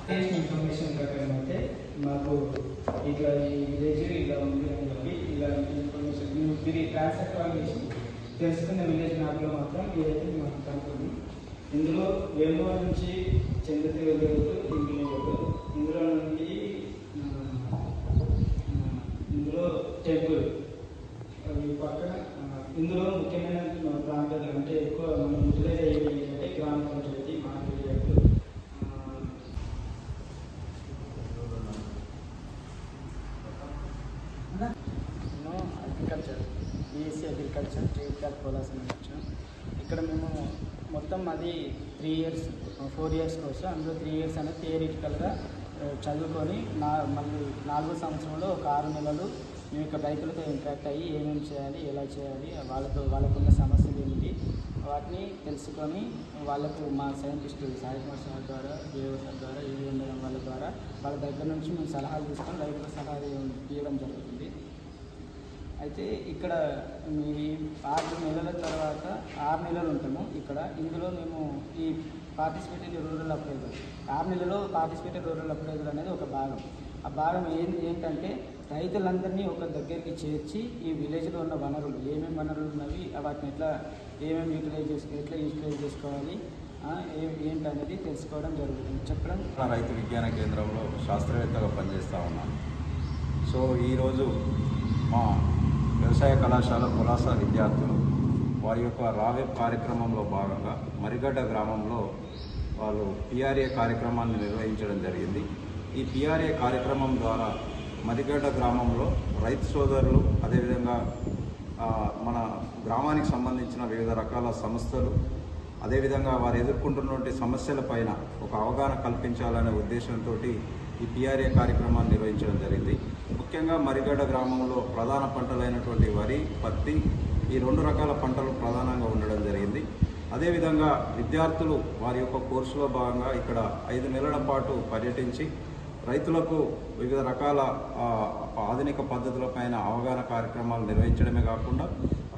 Latest information ప్రకారం అయితే మాకు ఇట్లా ఈ విలేజ్ ఇలా ఉంది అని చెప్పి ఇలా ఇన్ఫర్మేషన్ మీరు ట్రాన్సాక్ట్ వాళ్ళు చేసి తెలుసుకున్న విలేజ్ మ్యాప్లో మాత్రం ఏదైతే మాకు కనుక్కుంది. ఇందులో వేమూరు నుంచి చంద్రతి వెళ్ళే రోడ్డు ఇందులో నుండి ఇందులో టెంపుల్ ఈ పక్కన ఇందులో ముఖ్యమైన ప్రాంతాలు అంటే ఎక్కువ మనం యూటిలైజ్ అయ్యేది ఏంటంటే gram panchayat market agriculture BSc agriculture Jagtial Polasam వచ్చాం. ఇక్కడ మేము మొత్తం అది 3 ఇయర్స్ 4 ఇయర్స్ కోర్సు. అందులో 3 ఇయర్స్ అనేది థియరిటికల్గా చదువుకొని మళ్ళీ 4వ సంవత్సరంలో ఒక 6 నెలలు మేము ఇక్కడ రైతులతో ఇంటరాక్ట్ అయ్యి ఏమేమి చేయాలి, ఎలా చేయాలి, వాళ్ళకున్న సమస్యలు ఏమిటి వాటిని తెలుసుకొని వాళ్ళకు మా సైంటిస్టు సాయి కుమార్ సార్ ద్వారా దేవ సార్ ద్వారా ఏవి ఉండడం వాళ్ళ దగ్గర నుంచి మేము సలహాలు తీసుకొని రైతుల సలహాలు ఇవ్వడం జరుగుతుంది. అయితే ఇక్కడ మీ 6 నెలల తర్వాత 6 నెలలు ఉంటాము ఇక్కడ. ఇందులో మేము ఈ పార్టిసిపేటెడ్ రూరల్ అప్రైజల్ 6 నెలలో పార్టిసిపేటెడ్ రూరల్ అప్రైజల్ అనేది ఒక భాగం. ఆ భాగం ఏంటంటే రైతులందరినీ ఒక దగ్గరికి చేర్చి ఈ విలేజ్లో ఉన్న వనరులు ఏమేమి వనరులు ఉన్నవి వాటిని ఏమేమి యూటిలైజ్ చేసుకోవాలి ఏంటనేది తెలుసుకోవడం జరుగుతుంది. చెప్పడం రైతు విజ్ఞాన కేంద్రంలో శాస్త్రవేత్తగా పనిచేస్తూ ఉన్నాను. సో ఈరోజు మా వ్యవసాయ కళాశాల పులాస విద్యార్థులు వారి యొక్క రావే కార్యక్రమంలో భాగంగా మరిగడ్డ గ్రామంలో వాళ్ళు పిఆర్ఏ కార్యక్రమాన్ని నిర్వహించడం జరిగింది. ఈ పిఆర్ఏ కార్యక్రమం ద్వారా మరిగడ్డ గ్రామంలో రైతు సోదరులు అదేవిధంగా మన గ్రామానికి సంబంధించిన వివిధ రకాల సంస్థలు అదేవిధంగా వారు ఎదుర్కొంటున్నటువంటి సమస్యలపైన ఒక అవగాహన కల్పించాలనే ఉద్దేశంతో ఈ పిఆర్ఏ కార్యక్రమాన్ని నిర్వహించడం జరిగింది. ముఖ్యంగా మరిగడ్డ గ్రామంలో ప్రధాన పంటలైనటువంటి వరి, పత్తి ఈ 2 రకాల పంటలు ప్రధానంగా ఉండడం జరిగింది. అదేవిధంగా విద్యార్థులు వారి యొక్క కోర్సులో భాగంగా ఇక్కడ 5 నెలల పాటు పర్యటించి రైతులకు వివిధ రకాల ఆధునిక పద్ధతులపైన అవగాహన కార్యక్రమాలు నిర్వహించడమే కాకుండా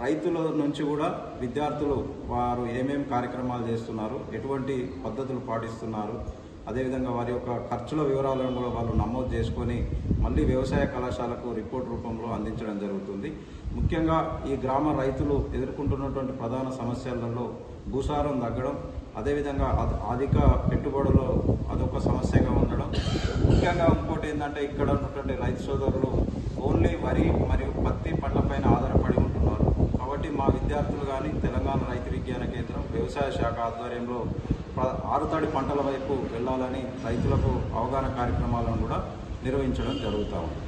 రైతుల నుంచి కూడా విద్యార్థులు వారు ఏమేమి కార్యక్రమాలు చేస్తున్నారు, ఎటువంటి పద్ధతులు పాటిస్తున్నారు, అదేవిధంగా వారి యొక్క ఖర్చుల వివరాలను కూడా వాళ్ళు నమోదు చేసుకొని మళ్ళీ వ్యవసాయ కళాశాలకు రిపోర్ట్ రూపంలో అందించడం జరుగుతుంది. ముఖ్యంగా ఈ గ్రామ రైతులు ఎదుర్కొంటున్నటువంటి ప్రధాన సమస్యలలో భూసారం తగ్గడం, అదేవిధంగా అధిక పెట్టుబడులు అదొక సమస్యగా ఉండడం. ముఖ్యంగా ఇంకోటి ఏంటంటే ఇక్కడ ఉన్నటువంటి రైతు సోదరులు ఓన్లీ వరి మరియు పత్తి పంటలపైన ఆధారపడి ఉంటున్నారు. కాబట్టి మా విద్యార్థులు కానీ తెలంగాణ రైతు విజ్ఞాన కేంద్రం వ్యవసాయ శాఖ ఆధ్వర్యంలో ఆరుతడి పంటల వైపు వెళ్ళాలని రైతులకు అవగాహన కార్యక్రమాలను కూడా నిర్వహించడం జరుగుతూ ఉంది.